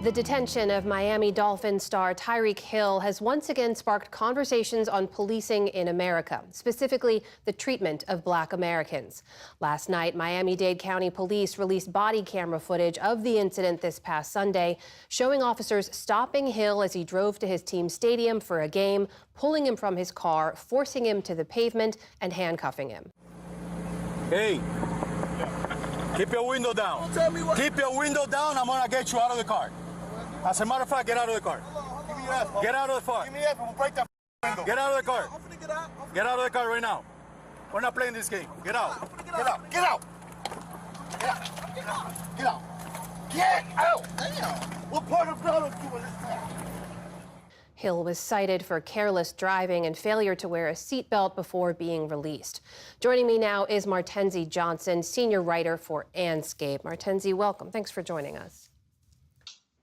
The detention of Miami Dolphins star Tyreek Hill has once again sparked conversations on policing in America, specifically the treatment of Black Americans. Last night, Miami-Dade County Police released body camera footage of the incident this past Sunday, showing officers stopping Hill as he drove to his team's stadium for a game, pulling him from his car, forcing him to the pavement, and handcuffing him. Hey, keep your window down. Keep your window down. I'm gonna get you out of the car. As a matter of fact, get out of the car. Get out of the car. Give me that, we'll break that window. Get out of the car. I'm finna get out. Get out of the car right now. We're not playing this game. Get out. Get out. Get out. Get out. Get out. Get out. Get out. Damn. What part of blood are you in this town? Hill was cited for careless driving and failure to wear a seatbelt before being released. Joining me now is Martenzie Johnson, senior writer for Anscape. Martenzie, welcome. Thanks for joining us.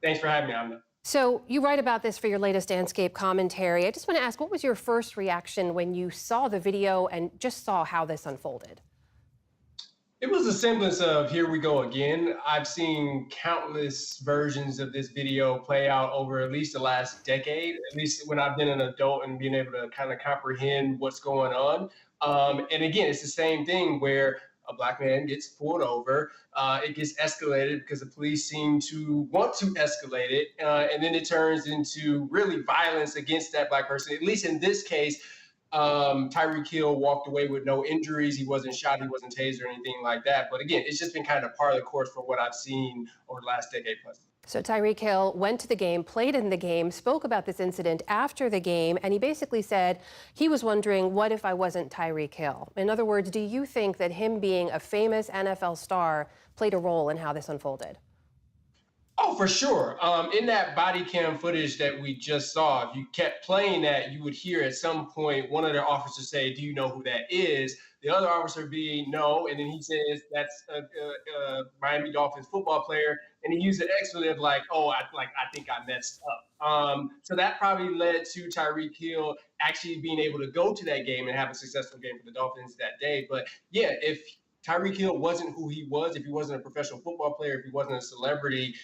Thanks for having me, Amna. So you write about this for your latest Anscape commentary. I just want to ask, what was your first reaction when you saw the video and just saw how this unfolded? It was a semblance of here we go again. I've seen countless versions of this video play out over at least the last decade, at least when I've been an adult and being able to kind of comprehend what's going on. And again, it's the same thing where a Black man gets pulled over, it gets escalated because the police seem to want to escalate it, and then it turns into really violence against that Black person. At least in this case, Tyreek Hill walked away with no injuries. He wasn't shot, he wasn't tased or anything like that. But again, it's just been kind of par of the course for what I've seen over the last decade plus. So Tyreek Hill went to the game, played in the game, spoke about this incident after the game, and he basically said he was wondering, what if I wasn't Tyreek Hill? In other words, do you think that him being a famous NFL star played a role in how this unfolded? Oh, for sure. In that body cam footage that we just saw, if you kept playing that, you would hear at some point one of the officers say, "Do you know who that is?" The other officer being no, and then he says that's a Miami Dolphins football player, and he used an expletive like, "Oh, I think I messed up." So that probably led to Tyreek Hill actually being able to go to that game and have a successful game for the Dolphins that day. But yeah, if Tyreek Hill wasn't who he was, if he wasn't a professional football player, if he wasn't a celebrity,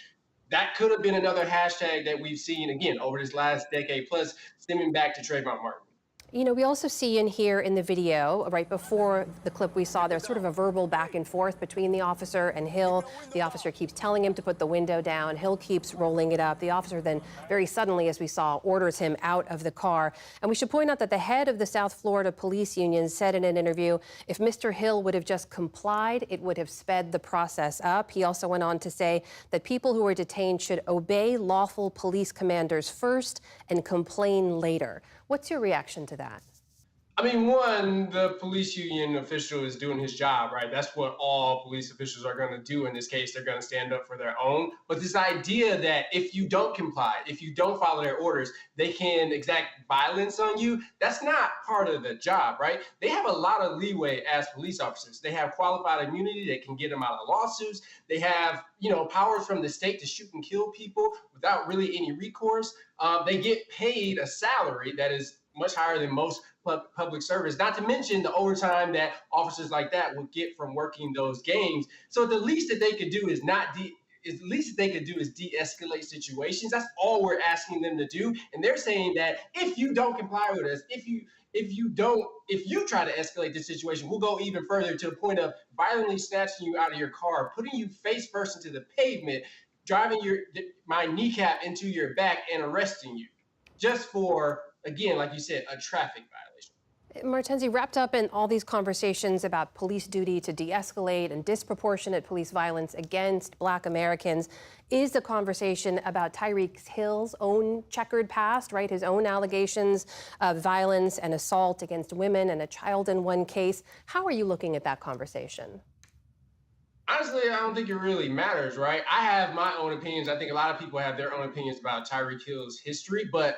that could have been another hashtag that we've seen, again, over this last decade plus, stemming back to Trayvon Martin. You know, we also see in here in the video, right before the clip we saw, there's sort of a verbal back and forth between the officer and Hill. The officer keeps telling him to put the window down. Hill keeps rolling it up. The officer then very suddenly, as we saw, orders him out of the car. And we should point out that the head of the South Florida Police Union said in an interview, if Mr. Hill would have just complied, it would have sped the process up. He also went on to say that people who are detained should obey lawful police commanders first and complain later. What's your reaction to that? I mean, one, the police union official is doing his job, right? That's what all police officials are going to do in this case. They're going to stand up for their own. But this idea that if you don't comply, if you don't follow their orders, they can exact violence on you, that's not part of the job, right? They have a lot of leeway as police officers. They have qualified immunity that can get them out of lawsuits. They have, powers from the state to shoot and kill people without really any recourse. They get paid a salary that is much higher than most public service, not to mention the overtime that officers like that would get from working those games. So the least that they could do is de-escalate situations. That's all we're asking them to do. And they're saying that if you don't comply with us, if you try to escalate this situation, we'll go even further to the point of violently snatching you out of your car, putting you face first into the pavement, driving my kneecap into your back and arresting you just for, again, like you said, a traffic violation. Martenzie, wrapped up in all these conversations about police duty to de-escalate and disproportionate police violence against Black Americans is the conversation about Tyreek Hill's own checkered past, right? His own allegations of violence and assault against women and a child in one case. How are you looking at that conversation? Honestly, I don't think it really matters, right? I have my own opinions. I think a lot of people have their own opinions about Tyreek Hill's history, but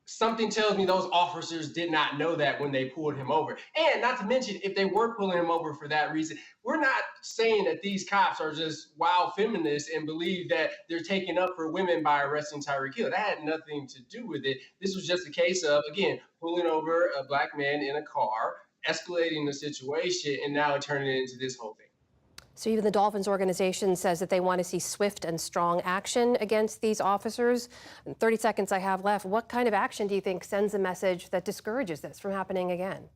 something tells me those officers did not know that when they pulled him over. And not to mention, if they were pulling him over for that reason, we're not saying that these cops are just wild feminists and believe that they're taking up for women by arresting Tyreek Hill. That had nothing to do with it. This was just a case of, again, pulling over a Black man in a car, escalating the situation, and now turning it into this whole thing. So even the Dolphins organization says that they want to see swift and strong action against these officers. In 30 seconds I have left, what kind of action do you think sends a message that discourages this from happening again?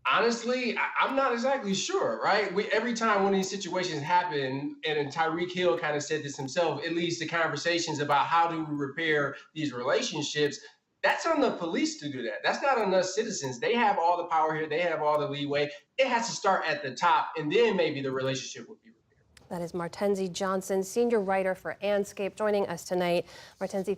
Honestly, I'm not exactly sure, right? Every time one of these situations happen, and Tyreek Hill kind of said this himself, it leads to conversations about how do we repair these relationships. That's on the police to do that. That's not on us citizens. They have all the power here. They have all the leeway. It has to start at the top, and then maybe the relationship would be repaired. That is Martenzie Johnson, senior writer for Anscape, joining us tonight. Martenzie,